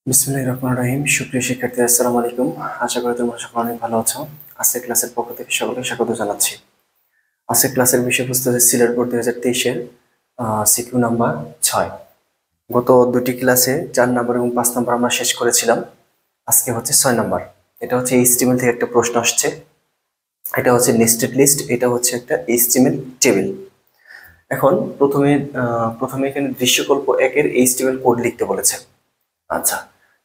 বিসমিল্লাহির রহমানির রহিম। সুপ্রিয় শিক্ষার্থী, আসসালামু আলাইকুম। আশা করি তোমরা সকলে অনেক ভালো আছো। আজকের ক্লাসের পক্ষ থেকে সকলকে স্বাগত জানাচ্ছি। আজকের ক্লাসের বিষয়বস্তু হচ্ছে সিলেট বোর্ড 2023-এর সিকিউ নাম্বার 6। গত দুটি ক্লাসে 4 নাম্বার এবং 5 নাম্বার আমরা শেষ করেছিলাম। আজকে হচ্ছে 6 নাম্বার। এটা হচ্ছে এইচটিএমএল থেকে একটা প্রশ্ন আসছে। এটা হচ্ছে নেস্টেড লিস্ট, এটা হচ্ছে একটা এইচটিএমএল টেবিল। এখন প্রথমে এখানে দৃশ্যকল্প 1-এর এইচটিএমএল কোড লিখতে বলেছে। আচ্ছা,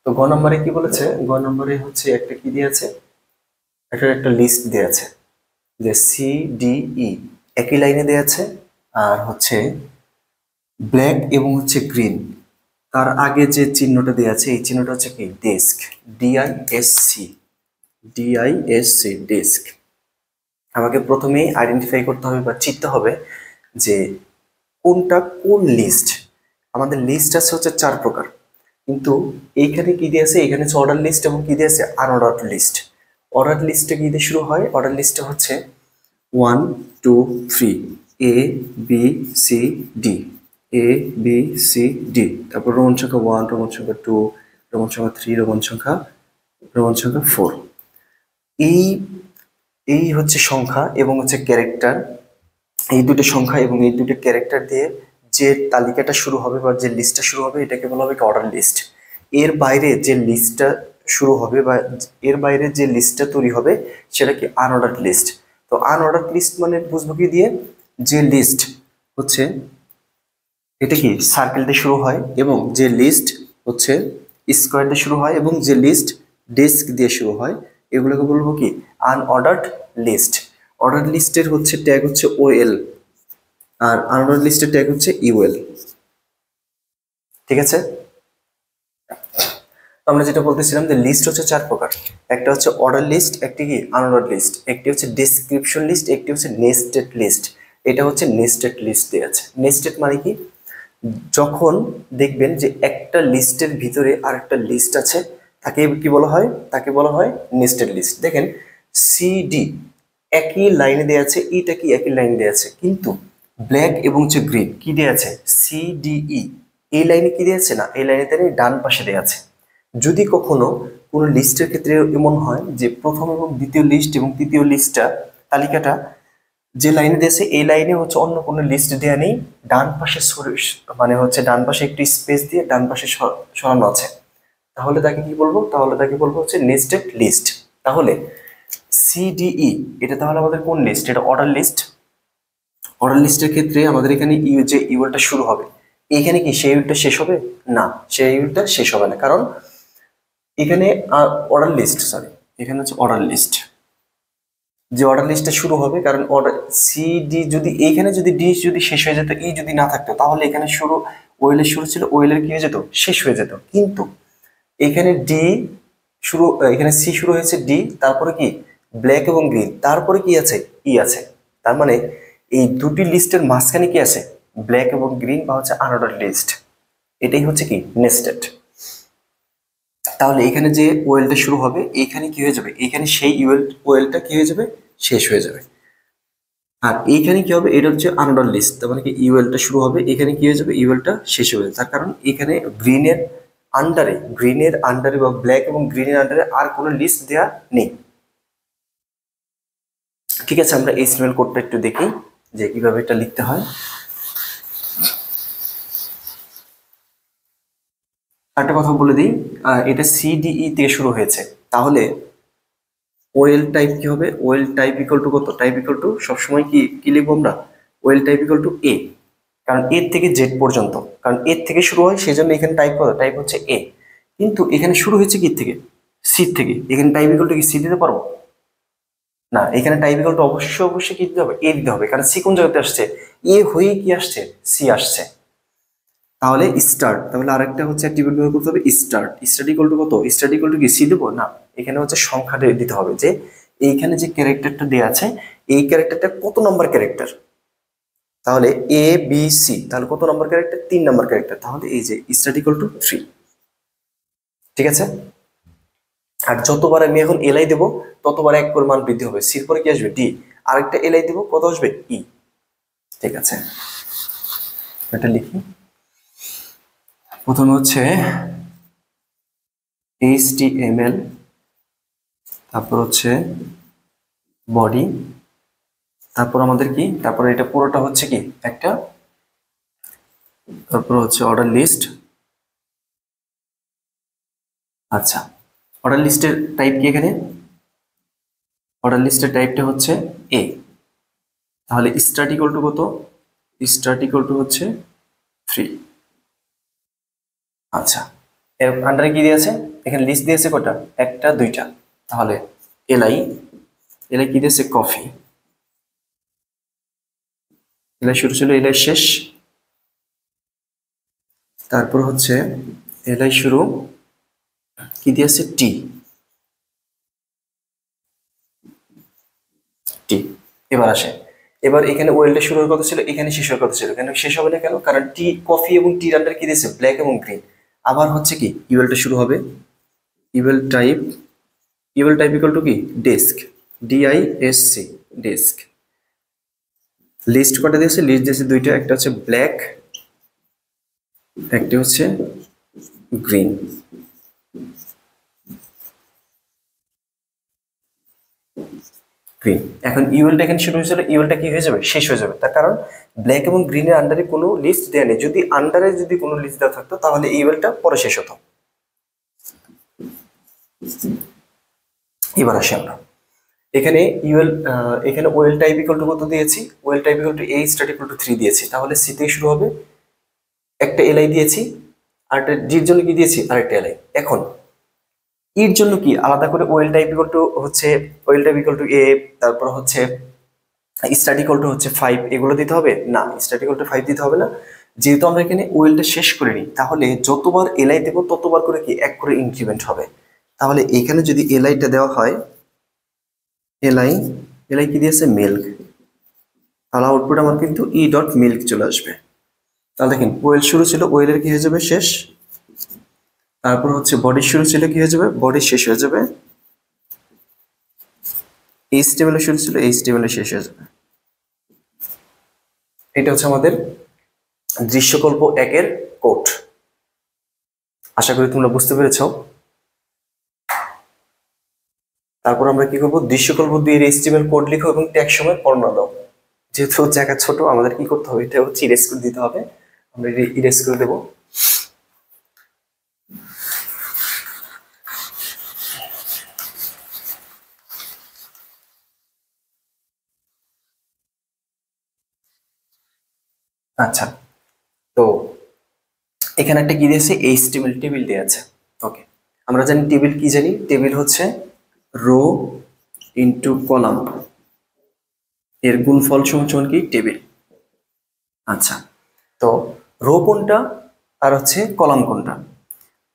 তো গ নম্বরে কি বলেছে? গ নম্বরে হচ্ছে একটা কি দিয়েছে, একটা লিস্ট দিয়েছে যে সি ডি ই একই লাইনে দিয়েছে। আর হচ্ছে ব্ল্যাক এবং হচ্ছে গ্রিন, তার আগে যে চিহ্নটা দেওয়া আছে এই চিহ্নটা হচ্ছে কি ডেস্ক, ডিআইএসসি, ডিআইএসসি ডেস্ক। আমাকে প্রথমেই আইডেন্টিফাই করতে হবে বা চিনতে হবে যে কোনটা কোন লিস্ট। আমাদের লিস্ট আছে হচ্ছে 4 প্রকার, কিন্তু এইখানে কি দিয়েছে, এখানে হচ্ছে অর্ডার লিস্ট এবং কি দিয়েছে আনঅর্ডার লিস্ট। অর্ডার লিস্টে কি দিয়ে শুরু হয়? অর্ডার লিস্টে হচ্ছে 1 2 3, A B C D, A B C D, তারপর রোমান সংখ্যা 1, রোমান সংখ্যা 2, রোমান সংখ্যা 3, রোমান সংখ্যা 4। এই এই হচ্ছে সংখ্যা এবং হচ্ছে ক্যারেক্টার। এই দুটো সংখ্যা এবং এই দুটো ক্যারেক্টার দিয়ে যে তালিকাটা শুরু হবে বা যে লিস্টটা শুরু হবে এটাকে বলা হবে অর্ডার লিস্ট। এর বাইরে যে লিস্টটা শুরু হবে বা এর বাইরে যে লিস্টটা তৈরি হবে সেটা কি আনঅর্ডার লিস্ট। তো আনঅর্ডার লিস্ট মানে বুঝবো কি দিয়ে, যে লিস্ট হচ্ছে এটা কি সার্কেল দিয়ে শুরু হয় এবং যে লিস্ট হচ্ছে স্কোয়ার দিয়ে শুরু হয় এবং যে লিস্ট ডেস্ক দিয়ে শুরু হয় এগুলোকে বলবো কি আনঅর্ডার্ড লিস্ট। অর্ডার লিস্টের হচ্ছে ট্যাগ হচ্ছে ওএল, আর আনঅর্ডার লিস্টের ট্যাগ হচ্ছে ইউএল। ঠিক আছে, আমরা যেটা বলতেছিলাম যে লিস্ট হচ্ছে 4 প্রকার। একটা হচ্ছে অর্ডার লিস্ট, একটি কি আনঅর্ডার লিস্ট, একটি হচ্ছে ডেসক্রিপশন লিস্ট, একটি হচ্ছে নেস্টেড লিস্ট। এটা হচ্ছে নেস্টেড লিস্ট দিয়ে আছে। নেস্টেড মানে কি, যখন দেখবেন যে একটা লিস্টের ভিতরে আর একটা লিস্ট আছে তাকে কি বলা হয়, তাকে বলা হয় নেস্টেড লিস্ট। দেখেন সিডি একই লাইনে দেওয়া আছে, ইটা কি একই লাইনে দেওয়া আছে, কিন্তু ব্ল্যাক এবং হচ্ছে গ্রিন কি দেওয়া আছে সিডিই এই লাইনে কি দেওয়া আছে না, এই লাইনে তার ডান পাশে দেওয়া আছে। যদি কখনো কোনো লিস্টের ক্ষেত্রে এমন হয় যে প্রথম এবং দ্বিতীয় লিস্ট এবং তৃতীয় লিস্টটা তালিকাটা যে লাইনে দিয়েছে এই লাইনে হচ্ছে অন্য কোনো লিস্ট দেওয়া নেই, ডান পাশে মানে হচ্ছে ডান পাশে একটু স্পেস দিয়ে ডান পাশে সরানো আছে, তাহলে তাকে কি বলবো, তাহলে তাকে বলবো হচ্ছে নেস্টেড লিস্ট। তাহলে সিডিই এটা তাহলে আমাদের কোন লিস্ট? এটা অর্ডার লিস্ট। অর্ডার লিস্টের ক্ষেত্রে আমাদের এখানে ইউ যে ইউলটা শুরু হবে এখানে কি সেই ইউলটা শেষ হবে না, সেই ইউলটা শেষ হবে না, কারণ এখানে অর্ডার লিস্ট, সরি এখানে হচ্ছে অর্ডার লিস্ট, যে অর্ডার লিস্টটা শুরু হবে, কারণ অর্ডার সি ডি যদি এইখানে যদি ডি যদি শেষ হয়ে যেত, ই যদি না থাকতো তাহলে এখানে শুরু ওয়েলের শুরু ছিল, ওয়েলের কি হয়ে যেত শেষ হয়ে যেত। কিন্তু এখানে ডি শুরু, এখানে সি শুরু হয়েছে ডি, তারপরে কি ব্ল্যাক এবং গ্রিন, তারপরে কি আছে ই আছে। তার মানে এই দুটি লিস্টের মাঝখানে কি আছে ব্ল্যাক এবং গ্রিন বা হচ্ছে আনঅর্ডার লিস্ট। এটাই হচ্ছে কি নেস্টেড। তাহলে এখানে যে ওয়েলটা শুরু হবে এইখানে কি হয়ে যাবে, এখানে সেই ওয়েলটা কি হয়ে যাবে শেষ হয়ে যাবে। আর এইখানে কি হবে, এটা হচ্ছে আনঅর্ডার লিস্ট, তার মানে কি ইউএলটা শুরু হবে, এখানে কি হয়ে যাবে ইউএলটা শেষ হয়ে যাবে। তার কারণ এখানে গ্রিনের আন্ডারে বা ব্ল্যাক এবং গ্রিনের আন্ডারে আর কোনো লিস্ট দেওয়া নেই। ঠিক আছে, আমরা এইচটিএমএল কোডটা একটু দেখি যে কিভাবে এটা লিখতে হয়। একটা কথা বলে দিই, এটা সিডিই থেকে শুরু হয়েছে, তাহলে ওয়েল টাইপ কি হবে, ওয়েল টাইপ ইকুয়াল টু কত, টাইপ ইকুয়াল টু সবসময় কি কি লিখবো আমরা, ওয়েল টাইপ ইকুয়াল টু এ, কারণ এর থেকে জেড পর্যন্ত, কারণ এর থেকে শুরু হয় সেই জন্য এখানে টাইপ কত, টাইপ হচ্ছে এ। কিন্তু এখানে শুরু হয়েছে কি থেকে, সি থেকে, এখানে টাইপ ইকুয়াল টু কি সি দিতে পারবো না, এখানে টাইপ ইকুয়াল টু অবশ্যই কি দিতে হবে, এ দিতে হবে, কারণ সি কোন জায়গাতে আসছে, এ হয়ে কি আসছে সি আসছে। তাহলে স্টার্ট, তাহলে আরেকটা হচ্ছে অ্যাট্রিবিউট ব্যবহার করতে হবে স্টার্ট, স্টার্ট ইকুয়াল টু কত, স্টার্ট ইকুয়াল টু কি সি দেবো না, এখানে হচ্ছে সংখ্যাটা দিতে হবে যে এইখানে যে ক্যারেক্টারটা দেওয়া আছে এই ক্যারেক্টারটা কত নম্বর ক্যারেক্টার। তাহলে এ বি সি, তাহলে কত নম্বর ক্যারেক্টার, 3 নম্বর ক্যারেক্টার, তাহলে এই যে স্টার্ট ইকুয়াল টু 3। ঠিক আছে, আর যতবার আমি এখন এলআই দেবো ততবার এক করে মান বৃদ্ধি হবে, সির পরে কি আসবে ডি, আরেকটা এলআই দেবো কত আসবে ই। ঠিক আছে, এটা লিখি। প্রথমে হচ্ছে HTML, তারপর হচ্ছে বডি, তারপর আমাদের কি, তারপর এটা পুরোটা হচ্ছে কি একটা, তারপর হচ্ছে অর্ডার লিস্ট। আচ্ছা, অর্ডার লিস্টের টাইপ কি এখানে? অর্ডার লিস্টের টাইপটা হচ্ছে এ। তাহলে স্টার্ট ইকুয়াল টু কত? স্টার্ট ইকুয়াল টু হচ্ছে 3। আচ্ছা, এর আন্ডারে কি দিয়েছে? এখানে লিস্ট দিয়েছে কটা? একটা দুইটা। তাহলে এলআই, এলআই কি দিয়েছে? কফি। এলআই শুরু ছিল, এলআই শেষ। তারপর হচ্ছে এলআই শুরু কি দিয়েছে? টি। টি। এবার আসে, এবার এখানে ওয়েলটা শুরু হওয়ার কথা ছিল, এখানে শেষ হওয়ার কথা ছিল। কেন শেষ হবে না কেন? কারণ টি, কফি এবং টির আন্ডার কি দিয়েছে? ব্ল্যাক এবং গ্রিন। আবার হচ্ছে কি ইউএলটা শুরু হবে, UL type, UL type equal to কি? Desk, DISC, desk. লিস্ট কটা দিয়েছে? লিস্ট দিয়েছে দুইটা, একটা হচ্ছে ব্ল্যাক, একটা হচ্ছে গ্রিন। গ্রিন। এখন ইউএলটা এখানে শুরু হয়েছিল, ইউএলটা কি হয়ে যাবে? শেষ হয়ে যাবে। তার কারণ ব্ল্যাক এবং গ্রিনের আন্ডারে কোনো লিস্ট দেওয়া নেই। যদি আন্ডারে যদি কোনো লিস্ট দেওয়া থাকতো তাহলে ইউএলটা পরে শেষ হতো। এবার আসি আমরা এখানে ইউএল, এখানে ওয়েল টাইপ ইকুয়াল টু কত দিয়েছি? Well type equal two A start equal to 3 দিয়েছি। তাহলে সি থেকে শুরু হবে, একটা এলআই দিয়েছি, আর ডির জন্য কি দিয়েছি? আরেকটা এলআই। এখন এর জন্য কি আলাদা করে ওয়েল টাইপ ইকুয়াল টু হচ্ছে, ওয়েল টাইপ ইকুয়াল টু এ, তারপর হচ্ছে স্টার্ট ইকুয়াল টু হচ্ছে 5, এগুলো দিতে হবে না। স্টার্ট ইকুয়াল টু 5 দিতে হবে না। যেহেতু আমরা এখানে ওয়েলটা শেষ করে নিই, তাহলে যতবার এলআই দেবো ততবার করে কি এক করে ইনক্রিমেন্ট হবে। তাহলে এখানে যদি এলআইটা দেওয়া হয়, এলআই, এলআই কি দিয়েছে? মিল্ক। তাহলে আউটপুট আমার কিন্তু ই ডট মিল্ক চলে আসবে। তাহলে দেখেন ওয়েল শুরু ছিল, ওয়েলের কি হয়ে যাবে? শেষ। তারপর হচ্ছে বডি শুরু ছিল, কি হয়ে যাবে? বডি শেষ হয়ে যাবে। এইচটিএমএল শুরু ছিল, এইচটিএমএল শেষ হয়ে যাবে। এটা হচ্ছে আমাদের দৃশ্যকল্প 1 এর কোড। আশা করি তোমরা বুঝতে পেরেছ। তারপর আমরা কি করবো? দৃশ্যকল্প 2 এর এইচটিএমএল কোড লিখো এবং ট্যাগ সময় বর্ণনা দাও। যেহেতু জায়গা ছোট, আমাদের কি করতে হবে? এটা হচ্ছে ইরেজ করে দিতে হবে। আমরা ইরেজ করে দেবো। আচ্ছা, তো এখানে একটা কি দিয়েছে? এইচটিএমএল টেবিল দিয়ে আছে। ওকে, আমরা জানি টেবিল কি জানি? টেবিল হচ্ছে রো ইনটু কলাম, এর গুণফল সমান কি? টেবিল। আচ্ছা, তো রো কোনটা আর হচ্ছে কলাম কোনটা?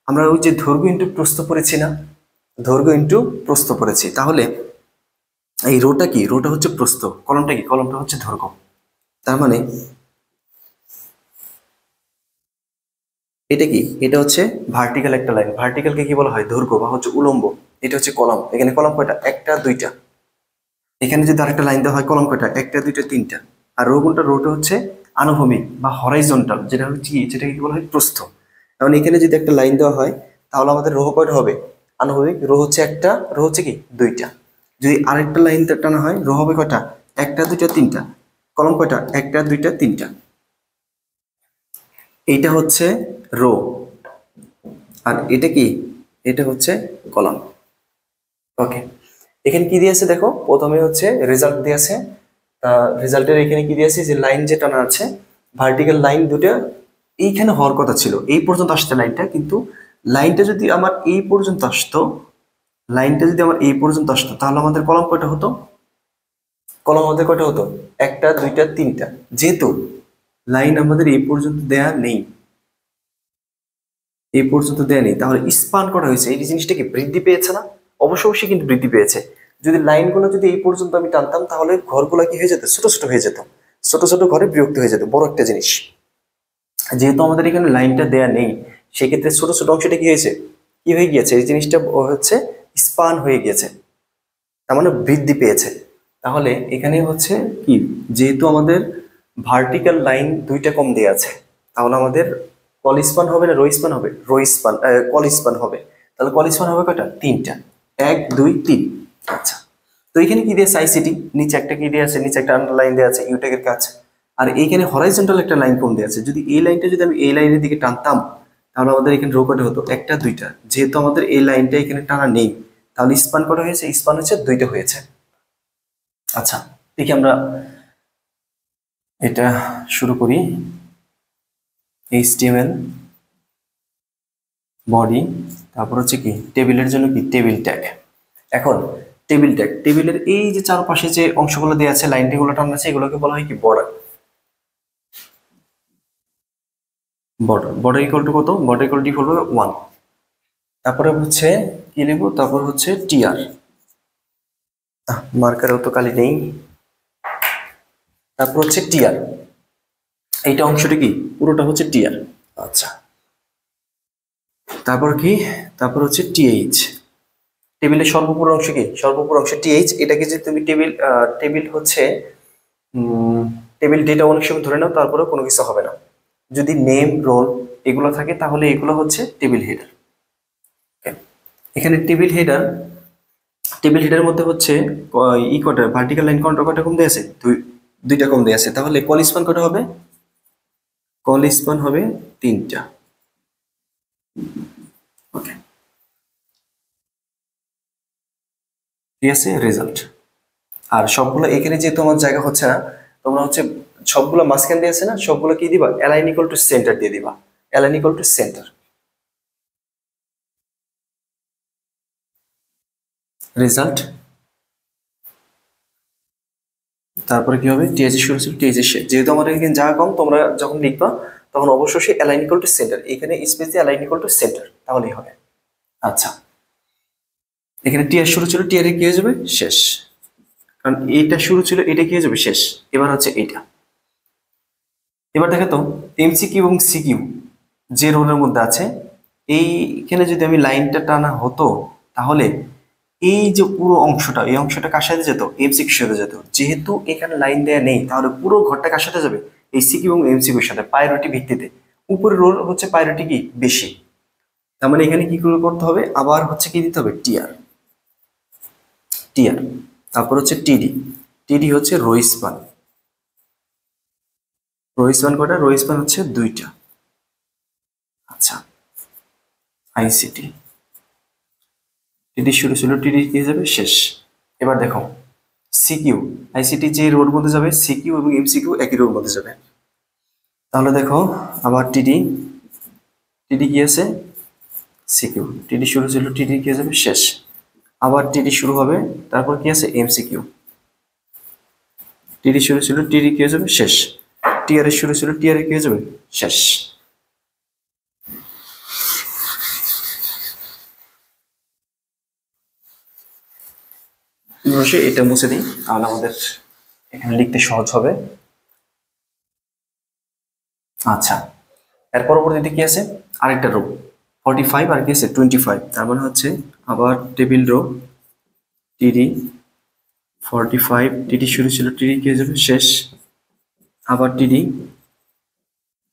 আমরা ওই যে দৈর্ঘ্য ইনটু প্রস্থ পড়েছি না? দৈর্ঘ্য ইনটু প্রস্থ পড়েছি। তাহলে এই রোটা কি? রোটা হচ্ছে প্রস্থ, কলামটা কি? কলামটা হচ্ছে দৈর্ঘ্য। তার মানে এটা কি? এটা হচ্ছে ভার্টিক্যাল একটা লাইন। ভার্টিক্যালকে কি বলা হয়? দৈর্ঘ্য বা হচ্ছে উলম্ব। এটা হচ্ছে কলাম। এখানে কলাম কয়টা? একটা দুইটা। এখানে যদি আরেকটা লাইন দেওয়া হয়, কলাম কয়টা? একটা দুইটা তিনটা। আর রো কোনটা? রোটা হচ্ছে আনুভূমিক বা হরাইজন্টাল, যেটা হচ্ছে কি? যেটাকে কি বলা হয়? প্রস্থ। এখন এখানে যদি একটা লাইন দেওয়া হয়, তাহলে আমাদের রো কয়টা হবে? আনুভূমিক। রো হচ্ছে একটা, রো হচ্ছে কি? দুইটা। যদি আরেকটা লাইন টানা হয়, রো হবে কয়টা? একটা দুইটা তিনটা। কলাম কয়টা? একটা দুইটা তিনটা। এইটা হচ্ছে রো, আর এটা কি? এটা হচ্ছে কলাম। ওকে, এখানে কি দিয়েছে দেখো? প্রথমে হচ্ছে রেজাল্ট দিয়েছে। রেজাল্টের এখানে কি দিয়েছে? যে লাইন যে টানা আছে, ভার্টিক্যাল লাইন দুটো এইখানে হওয়ার কথা ছিল, এই পর্যন্ত আসছে লাইনটা, কিন্তু লাইনটা যদি আমার এই পর্যন্ত আসতো, লাইনটা যদি আমার এই পর্যন্ত আসতো, তাহলে আমাদের কলাম কয়টা হতো? কলাম আমাদের কয়টা হতো? একটা দুইটা তিনটা। যেহেতু লাইন আমাদের এই পর্যন্ত দেয়া নেই, এই পর্যন্ত দেয়া নেই, তাহলে স্পান করা হয়েছে, এই জিনিসটা কি বৃদ্ধি পেয়েছে না? অবশ্যই কিন্তু বৃদ্ধি পেয়েছে। যদি লাইনগুলো যদি এই পর্যন্ত আমি টানতাম, তাহলে ঘরগুলো কি হয়ে যেত? ছোট ছোট হয়ে যেত। ছোট ছোট ঘরে বিরক্ত হয়ে যেত। বড় একটা জিনিস, যেহেতু আমাদের এখানে লাইনটা দেয়া নেই, সেক্ষেত্রে ছোট ছোট অংশটা কি হয়েছে? কি হয়ে গিয়েছে? এই জিনিসটা হচ্ছে স্পান হয়ে গিয়েছে, তার মানে বৃদ্ধি পেয়েছে। তাহলে এখানে হচ্ছে কি, যেহেতু আমাদের ভার্টিক্যাল লাইন দুইটা কম দেয়া আছে, তাহলে আমাদের কল স্পান হবে না রো স্পান হবে? রো স্পান, কল স্পান হবে। তা তাহলে কল স্পান হবে কয়টা? 3টা, 1 2 3। আচ্ছা, তো এখানে কি দিয়েছে? আইসিটি, নিচে একটা কি দিয়ে আছে? নিচে একটা আন্ডারলাইন দেওয়া আছে ইউটেকের কাজ। আর এইখানে হরাইজন্টাল একটা লাইন কোন দেওয়া আছে। যদি এই লাইনটা যদি আমি এই লাইনের দিকে টানতাম তাহলে আমাদের এখানে রো কটা হতো? 1টা 2টা। যেহেতু আমাদের এই লাইনটা এখানে টানা নেই তাহলে স্পান কটা হয়েছে? স্পান হচ্ছে 2টা হয়েছে। আচ্ছা, দেখি আমরা এটা শুরু করি। HTML বডি, তারপর হচ্ছে কি টেবিলের জন্য কি টেবিল ট্যাগ। এখন টেবিল ট্যাগ, টেবিলের এই যে চারপাশে যে অংশগুলো দেওয়া আছে, লাইনগুলো টানা আছে, এগুলোকে বলা হয় কি border. Border, border equal to কত? বর্ডার ইকুয়াল টু ডিফল্ট হবে 1। তারপরে হচ্ছে কি লিখবো? তারপর হচ্ছে টিআর, মার্কারেও তো কালি নেই। তারপর হচ্ছে টিআর, এইটা অংশটা কি পুরোটা হচ্ছে টিআর। আচ্ছা, তারপর কি? তারপর হচ্ছে টিএইচ, টেবিলের সর্বোপর অংশ কি? সর্বোপর অংশ টিএইচ। এটাকে যে তুমি টেবিল হচ্ছে টেবিল ডেটা অনেক সময় ধরে নাও, তারপরেও কোনো কিছু হবে না। যদি নেম রোল এগুলো থাকে তাহলে এগুলো হচ্ছে টেবিল হেডার। এখানে টেবিল হেডার, টেবিল হেডারের মধ্যে হচ্ছে ই কটা ভার্টিক্যাল লাইন কটা কম দিয়ে আছে? দুইটা কম দিয়ে আছে। তাহলে কল স্পান কটা হবে? কল স্পান হবে 3টা। ওকে, ঠিক আছে, রেজাল্ট। আর সবগুলো এখানে যে তোমার জায়গা হচ্ছে না, তোমরা হচ্ছে সবগুলো মাঝখান দিয়ে আছে না, সবগুলো কি দিবা? অ্যালাইন ইকুয়াল টু সেন্টার দিয়ে দিবা। Align equal to centre, result. তারপরে কি হবে? টিএইচ শুরু ছিল, টিএইচ শেষ। যেহেতু আমাদের এখানে জায়গা কম, তোমরা যখন লিখবা তখন অবশ্যই অ্যালাইন ইকুয়াল টু সেন্টার, এখানে স্পেস দিয়ে অ্যালাইন ইকুয়াল টু সেন্টার, তাহলেই হবে। আচ্ছা, এখানে টিআর শুরু ছিল, টিআর কি হয়ে যাবে? শেষ। কারণ এইটা শুরু ছিল, এটা কি হয়ে যাবে? শেষ। এবার হচ্ছে এইটা। এবার দেখো তো এমসিকিউ এবং সিকিউ যে রোলের মধ্যে আছে, এইখানে যদি আমি লাইনটা টানা হতো তাহলে এই যে পুরো অংশটা, এই অংশটা কার সাথে যেত? এমসিকিউর সাথে যেত। যেহেতু এখানে লাইন দেয়া নেই তাহলে পুরো ঘরটা কার সাথে যাবে? এই সিকিউ এবং এমসিকিউর সাথে, প্রায়োরিটি ভিত্তিতে। উপরের রোল হচ্ছে প্রায়োরিটি কি বেশি, তার মানে এখানে কি করতে হবে? আবার হচ্ছে কি দিতে হবে? TR, TR. তারপর হচ্ছে টিডি, টিডি হচ্ছে রো স্পান। রো স্পান কটা? রো স্পান হচ্ছে 2টা। আচ্ছা, আইসিটি, টিডি শুরু ছিল, টিডি কি হয়ে যাবে? শেষ। এবার দেখো সিকিউ, আইসিটি যে রোড মধ্যে যাবে, সিকিউ এবং এমসিকিউ একই রোড মধ্যে যাবে। তাহলে দেখো আবার টিডি, টিডি কি আছে? সিকিউ, টিডি শুরু ছিল, টিডি কি হয়ে যাবে? শেষ। আবার টিডি শুরু হবে, তারপর কি আছে? এমসিকিউ, টিডি শুরু ছিল, টিডি কি হয়ে যাবে? শেষ। টিআর এর শুরু ছিল, টিআর কি হয়ে যাবে? শেষ। অবশ্যই এটা মুছে দিই তাহলে আমাদের এখানে লিখতে সহজ হবে। আচ্ছা, এর পরবর্তীতে কি আছে? আরেকটা রো 45 আর কি আছে 25, তার মানে হচ্ছে আবার টেবিল রো টিডি 45, টিডি শুরু ছিল, টিডি কি হয়ে যাবে? শেষ। আবার টিডি,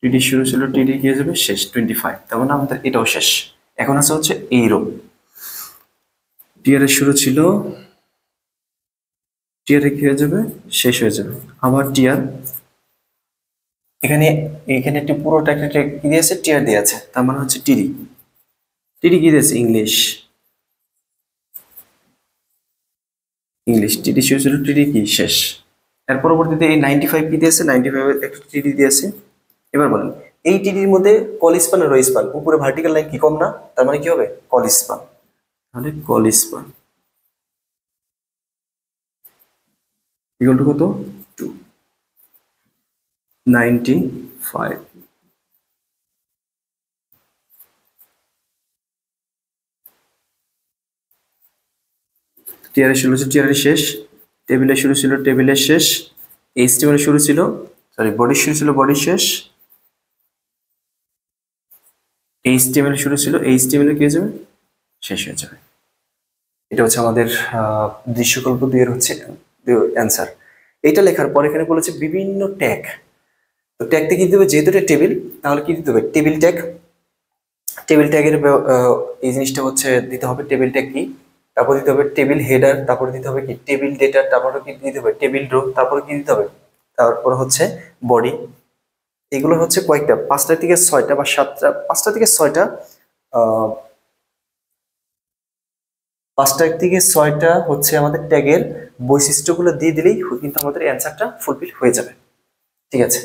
টিডি শুরু ছিল, টিডি কি হয়ে যাবে? শেষ। 25, তার মানে আমাদের এটাও শেষ। এখন আছে হচ্ছে এই রো, টিআর এর শুরু ছিল, টিআর কি হয়ে যাবে? শেষ হয়ে যাবে। আবার টিআর, এখানে এখানে একটি পুরোটা একটা কি দিয়েছে? টিআর দিয়ে আছে, তার মানে হচ্ছে টিডি, টিডি কি দিয়েছে? English, English. টিডি শুরু ছিল, টিডি কি শেষ। এর পরবর্তীতে এই 95 কি দিয়েছে? 95 একটা টিডি দিয়েছে। এবার বলেন এই টিডির মধ্যে কল স্পান আর রো স্পান, উপরে ভার্টিক্যাল লাইন কি কম না? তার মানে কি হবে? Call span. তাহলে কল স্পান ইকুয়াল টু কত? 295। টিআর শুরু ছিল, টিআর শেষ। টেবিলের শুরু ছিল, টেবিলের শেষ। এইচটিএমএল শুরু ছিল, সরি বডি শুরু ছিল, বডি শেষ। এইচটিএমএল শুরু ছিল, এইচটিএমএল কি হয়ে যাবে? শেষ হয়ে যাবে। এটা হচ্ছে আমাদের দৃশ্যকল্প 2 এর হচ্ছে অ্যান্সার। এইটা লেখার পর এখানে বলেছে বিভিন্ন ট্যাগ। তো ট্যাগতে কি দিতে হবে? যেহেতু এটা টেবিল তাহলে কি দিতে হবে? Table tag. টেবিল ট্যাগের এই জিনিসটা হচ্ছে দিতে হবে টেবিল ট্যাগ কি, তারপর দিতে হবে টেবিল হেডার, তারপর দিতে হবে কি টেবিল ডেটা, তারপর কি দিতে হবে টেবিল রো, তারপর কি দিতে হবে, তারপর হচ্ছে বডি। এগুলো হচ্ছে কয়েকটা 5টা থেকে 6টা বা 7টা, 5টা থেকে 6টা, 5টা থেকে 6টা হচ্ছে আমাদের ট্যাগের বৈশিষ্ট্যগুলো দিয়ে দিলেই কিন্তু আমাদের অ্যান্সারটা ফুলফিল হয়ে যাবে। ঠিক আছে,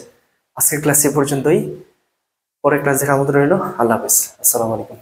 আজকের ক্লাস এ পর্যন্তই। পরের ক্লাস দেখা আমাদের রইল। আল্লাহ হাফেজ, আসসালামু আলাইকুম।